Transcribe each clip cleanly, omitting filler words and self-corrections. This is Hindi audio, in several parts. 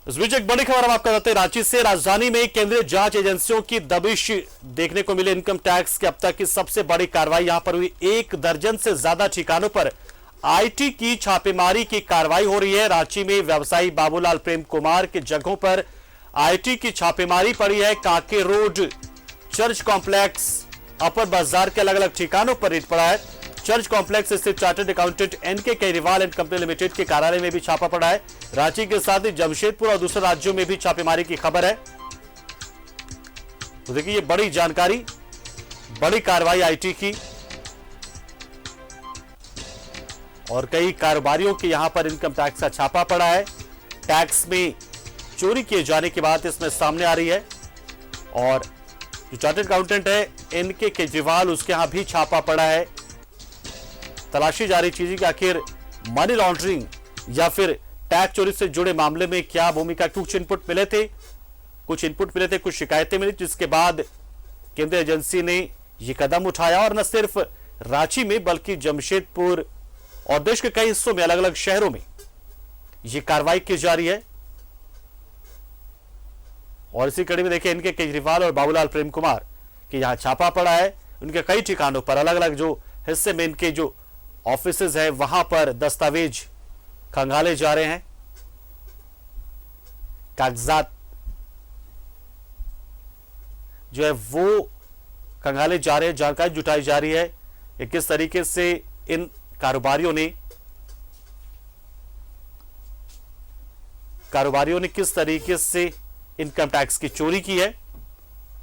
इस बीच एक बड़ी खबर हम आपको बताते हैं रांची से। राजधानी में केंद्रीय जांच एजेंसियों की दबिश देखने को मिले। इनकम टैक्स की अब तक की सबसे बड़ी कार्रवाई यहां पर हुई। 1 दर्जन से ज्यादा ठिकानों पर आईटी की छापेमारी की कार्रवाई हो रही है। रांची में व्यवसायी बाबूलाल प्रेम कुमार के जगहों पर आईटी की छापेमारी पड़ी है। Kanke road, church complex, upper Bazar के अलग अलग ठिकानों पर रेड पड़ा है। चर्च कॉम्प्लेक्स स्थित chartered accountant N K Kejriwal and company limited के कार्यालय में भी छापा पड़ा है। रांची के साथ ही जमशेदपुर और दूसरे राज्यों में भी छापेमारी की खबर है। तो देखिए, ये बड़ी जानकारी, बड़ी कार्रवाई आईटी की, और कई कारोबारियों के यहां पर इनकम टैक्स का छापा पड़ा है। टैक्स में चोरी किए जाने की बात इसमें सामने आ रही है। और जो चार्टर्ड अकाउंटेंट है एनके केजरीवाल, उसके यहां भी छापा पड़ा है। तलाशी जा रही चीजें कि आखिर मनी लॉन्ड्रिंग या फिर टैक्स चोरी से जुड़े मामले में क्या भूमिका। कुछ इनपुट मिले थे, कुछ शिकायतें मिली, जिसके बाद केंद्रीय एजेंसी ने यह कदम उठाया। और न सिर्फ रांची में बल्कि जमशेदपुर और देश के कई हिस्सों में, अलग अलग शहरों में यह कार्रवाई की जा रही है। और इसी कड़ी में देखिए, इनके केजरीवाल और बाबूलाल प्रेम कुमार के यहां छापा पड़ा है। उनके कई ठिकानों पर, अलग अलग जो हिस्से में इनके जो ऑफिसेज है, वहां पर दस्तावेज खंगाले जा रहे हैं। कागजात जो है वो खंगाले जा रहे हैं। जानकारी जुटाई जा रही है कि किस तरीके से इन कारोबारियों ने किस तरीके से इनकम टैक्स की चोरी की है।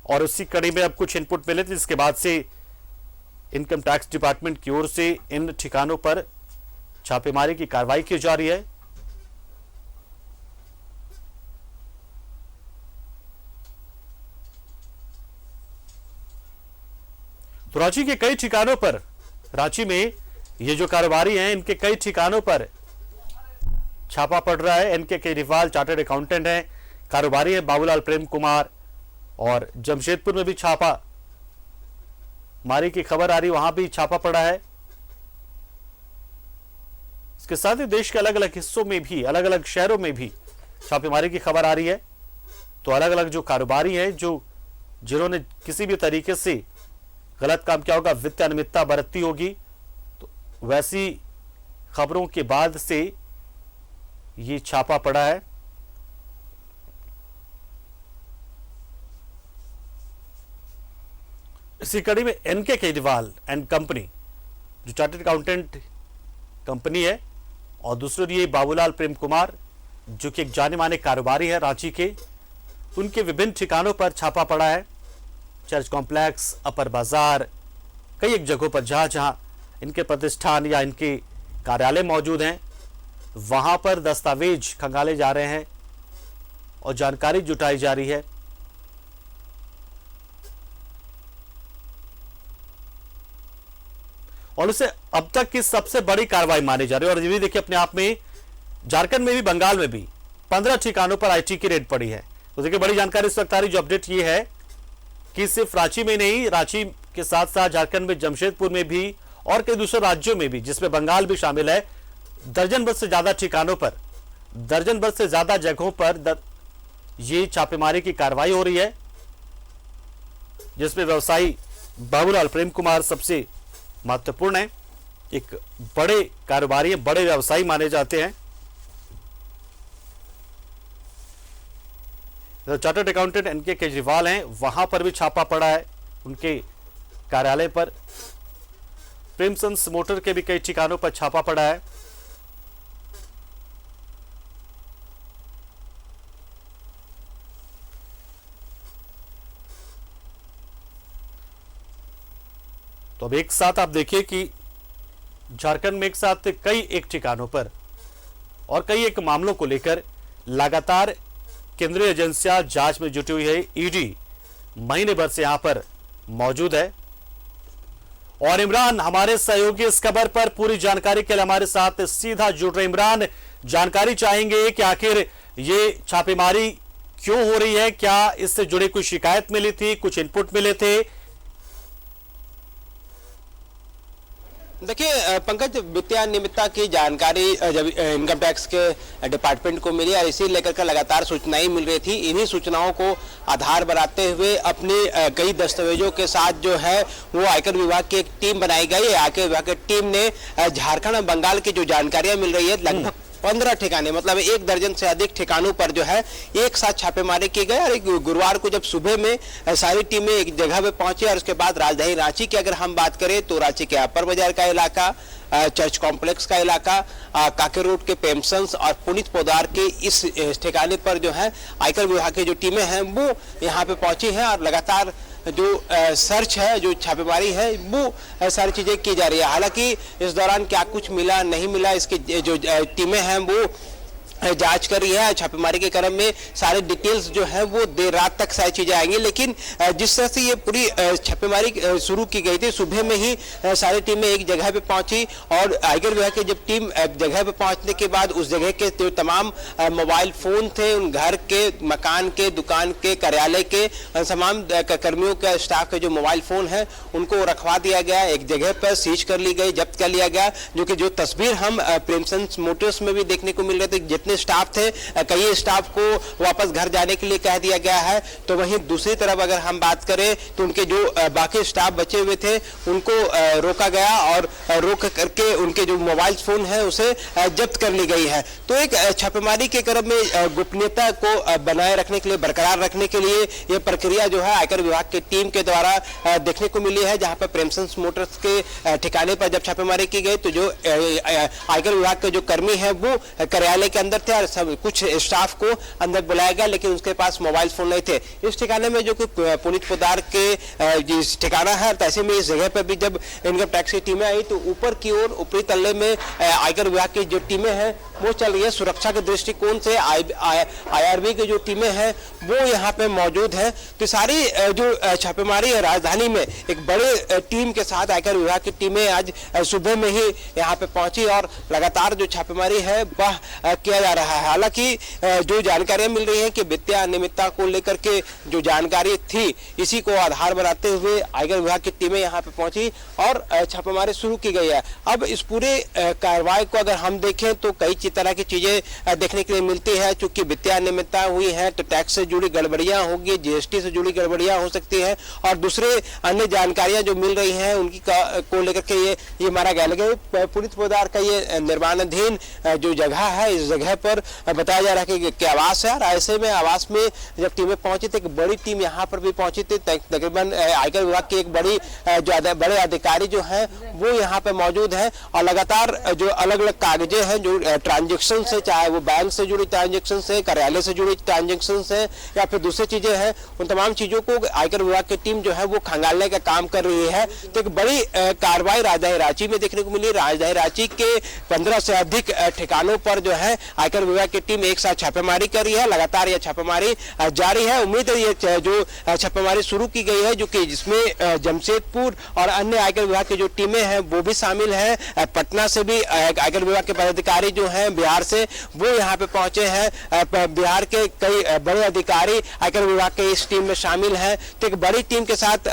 और उसी कड़ी में अब कुछ इनपुट मिले थे, जिसके बाद से इनकम टैक्स डिपार्टमेंट की ओर से इन ठिकानों पर छापेमारी की कार्रवाई की जा रही है। तो रांची के कई ठिकानों पर, रांची में ये जो कारोबारी हैं, इनके कई ठिकानों पर छापा पड़ रहा है। एनके केजरीवाल चार्टर्ड अकाउंटेंट हैं, कारोबारी हैं बाबूलाल प्रेम कुमार, और जमशेदपुर में भी छापा मारी की खबर आ रही, वहां भी छापा पड़ा है। इसके साथ ही देश के अलग अलग हिस्सों में भी, अलग अलग शहरों में भी छापेमारी की खबर आ रही है। तो अलग अलग जो कारोबारी हैं, जिन्होंने किसी भी तरीके से गलत काम किया होगा, वित्तीय अनियमितता बरती होगी, तो वैसी खबरों के बाद से ये छापा पड़ा है। इसी कड़ी में एनके केजरीवाल एंड कंपनी, जो चार्टर्ड अकाउंटेंट कंपनी है, और दूसरे ये बाबूलाल प्रेम कुमार, जो कि एक जाने माने कारोबारी है रांची के, उनके विभिन्न ठिकानों पर छापा पड़ा है। चर्च कॉम्प्लेक्स, अपर बाजार, कई एक जगहों पर जहां जहां इनके प्रतिष्ठान या इनके कार्यालय मौजूद हैं, वहां पर दस्तावेज खंगाले जा रहे हैं और जानकारी जुटाई जा रही है। और उसे अब तक की सबसे बड़ी कार्रवाई मानी जा रही है। और ये भी देखिए, अपने आप में झारखंड में भी, बंगाल में भी 15 ठिकानों पर आईटी की रेड पड़ी है। तो देखिए, बड़ी जानकारी इस वक्त आ रही, जो अपडेट ये है कि सिर्फ रांची में नहीं, रांची के साथ साथ झारखंड में जमशेदपुर में भी और कई दूसरे राज्यों में भी, जिसमें बंगाल भी शामिल है, दर्जन भर से ज्यादा ठिकानों पर, दर्जन भर से ज्यादा जगहों पर ये छापेमारी की कार्रवाई हो रही है, जिसमें व्यवसायी बाबूलाल प्रेम कुमार सबसे महत्वपूर्ण है। एक बड़े कारोबारी, बड़े व्यवसायी माने जाते हैं। तो चार्टर्ड अकाउंटेंट एनके केजरीवाल हैं, वहां पर भी छापा पड़ा है, उनके कार्यालय पर। प्रेमसंस मोटर के भी कई ठिकानों पर छापा पड़ा है। तो अब एक साथ आप देखिए कि झारखंड में एक साथ कई एक ठिकानों पर और कई एक मामलों को लेकर लगातार केंद्रीय एजेंसियां जांच में जुटी हुई है। ईडी महीने भर से यहां पर मौजूद है। और इमरान हमारे सहयोगी इस खबर पर पूरी जानकारी के लिए हमारे साथ सीधा जुड़ रहे। इमरान, जानकारी चाहेंगे कि आखिर ये छापेमारी क्यों हो रही है, क्या इससे जुड़ी कोई शिकायत मिली थी, कुछ इनपुट मिले थे? देखिए पंकज, वित्तीय अनियमितता की जानकारी जब इनकम टैक्स के डिपार्टमेंट को मिली और इसी लेकर के लगातार सूचनाएं मिल रही थी, इन्हीं सूचनाओं को आधार बनाते हुए अपने कई दस्तावेजों के साथ जो है वो आयकर विभाग की एक टीम बनाई गई। आयकर विभाग की टीम ने झारखंड और बंगाल की जो जानकारियां मिल रही है, लगभग 15 ठिकाने, मतलब 1 दर्जन से अधिक ठिकानों पर जो है एक साथ छापेमारी की गई। और गुरुवार को जब सुबह में सारी टीमें एक जगह पे पहुंची और उसके बाद राजधानी रांची की अगर हम बात करें तो रांची के अपर बाजार का इलाका, चर्च कॉम्प्लेक्स का इलाका, काके रोड के पेम्सन्स और पुनीत पोदार के इस ठिकाने पर जो है आयकर विभाग की जो टीमें हैं वो यहाँ पे पहुंची हैं और लगातार जो सर्च है, जो छापेमारी है, वो सारी चीजें की जा रही है। हालांकि इस दौरान क्या कुछ मिला नहीं मिला, इसकी जो टीमें हैं वो जांच कर रही है। छापेमारी के क्रम में सारे डिटेल्स जो है वो देर रात तक सारी चीजें आएंगी, लेकिन जिस तरह से ये पूरी छापेमारी शुरू की गई थी, सुबह में ही सारी टीमें एक जगह पे पहुंची और आयकर विभाग की जब टीम जगह पे पहुंचने के बाद उस जगह के जो तमाम मोबाइल फोन थे, उन घर के, मकान के, दुकान के, कार्यालय के तमाम कर्मियों के, स्टाफ के जो मोबाइल फोन है उनको रखवा दिया गया, एक जगह पर सीज कर ली गई, जब्त कर लिया गया। जो तस्वीर हम प्रेमचंद मोटर्स में भी देखने को मिल रहे थे, स्टाफ थे, कई स्टाफ को वापस घर जाने के लिए कह दिया गया है। तो वहीं दूसरी तरफ अगर हम बात करें तो उनके जो बाकी स्टाफ बचे हुए थे उनको रोका गया और रोक करके उनके जो मोबाइल फोन है उसे जब्त कर ली गई है। तो एक छापेमारी के क्रम में गोपनीयता को बनाए रखने के लिए, बरकरार रखने के लिए यह प्रक्रिया जो है आयकर विभाग की टीम के द्वारा देखने को मिली है। जहां पर प्रेमचंद मोटर्स के ठिकाने पर जब छापेमारी की गई तो जो आयकर विभाग के जो कर्मी है वो कार्यालय के अंदर थे और सब कुछ स्टाफ को अंदर बुलाया गया, लेकिन उसके पास मोबाइल फोन नहीं थे। इस ठिकाने में जो पुनीत पोदार के जिस ठिकाना है, ऐसे में इस जगह पर भी जब इनकम टैक्स की टीमें आई तो ऊपर की ओर, ऊपरी तल्ले में आयकर विभाग की जो टीमें हैं वो चल रही है। सुरक्षा के दृष्टिकोण से IRB की जो टीमें हैं वो यहाँ पे मौजूद है। तो सारी जो छापेमारी है राजधानी में एक बड़े टीम के साथ आयकर विभाग की टीमें आज सुबह में ही यहाँ पे पहुंची और लगातार जो छापेमारी है वह किया जा रहा है। हालांकि जो जानकारियां मिल रही हैं कि वित्तीय अनियमितता को लेकर के जो जानकारी थी, इसी को आधार बनाते हुए आयकर विभाग की टीमें यहाँ पे पहुंची और छापेमारी शुरू की गई है। अब इस पूरे कार्रवाई को अगर हम देखें तो कई तरह की चीजें देखने के लिए मिलती है। चूंकि वित्तीय अनियमितता हुई है तो टैक्स से जुड़ी गड़बड़ियां होगी, GST से जुड़ी गड़बड़ियां हो सकती है और दूसरे अन्य जानकारियां जो मिल रही हैं उनकी को लेकर के ये मारा गया। पुनीत पोदार का ये निर्माणाधीन जो जगह है, इस जगह पर बताया जा रहा है कि आवास है और ऐसे में आवास में जब टीमें पहुंची थी, एक बड़ी टीम यहाँ पर भी पहुंची थी। तकरीबन आयकर विभाग की एक बड़े अधिकारी जो है वो यहाँ पे मौजूद है और लगातार जो अलग अलग कागजें हैं, जो ट्रांजेक्शन से, चाहे वो बैंक से जुड़ी ट्रांजेक्शन से, कार्यालय से जुड़ी ट्रांजेक्शन से या फिर दूसरी चीजें हैं, उन तमाम चीजों को आयकर विभाग की टीम जो है वो खंगालने का काम कर रही है। तो एक बड़ी कार्रवाई राजधानी रांची में देखने को मिली। राजधानी रांची के 15 से अधिक ठिकानों पर जो है आयकर विभाग की टीम एक साथ छापेमारी कर रही है। लगातार यह छापेमारी जारी है। उम्मीद है ये जो छापेमारी शुरू की गई है, जो कि जिसमें जमशेदपुर और अन्य आयकर विभाग की जो टीमें हैं वो भी शामिल हैं। पटना से भी आयकर विभाग के पदाधिकारी जो हैं, बिहार से, वो यहाँ पे पहुंचे हैं। बिहार के कई बड़े अधिकारी आयकर विभाग के इस टीम में शामिल हैं। तो एक बड़ी टीम के साथ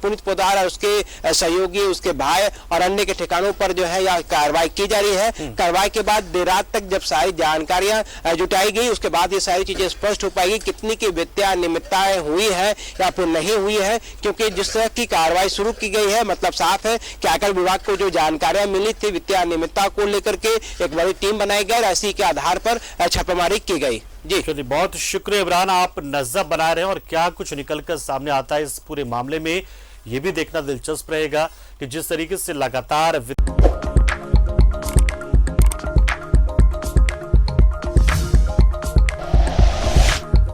पुनीत पोदार और उसके सहयोगी, उसके भाई और अन्य के ठिकानों पर जो है यह कार्रवाई की जा रही है। कार्रवाई के बाद देर रात तक जब सारी जानकारियां जुटाई गई, उसके बाद ये सारी चीजें स्पष्ट हो पाएगी कितनी की वित्तीय अनियमितताएं हुई है या फिर नहीं हुई है। क्योंकि जिस तरह की कार्रवाई शुरू की गई है, मतलब साफ है कि आयकर विभाग को जो जानकारियां मिली थी वित्तीय अनियमितता को लेकर के, एक बड़ी टीम बनाई गई, इसी के आधार पर छापेमारी की गई। जी चलिए, बहुत शुक्रिया इमरान, आप नजर बना रहे हैं और क्या कुछ निकलकर सामने आता है इस पूरे मामले में, ये भी देखना दिलचस्प रहेगा कि जिस तरीके से लगातार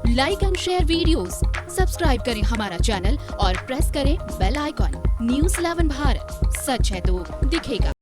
like and share videos, subscribe करें हमारा चैनल और प्रेस करें बेल आइकॉन। न्यूज़ 11 भारत, सच है तो दिखेगा।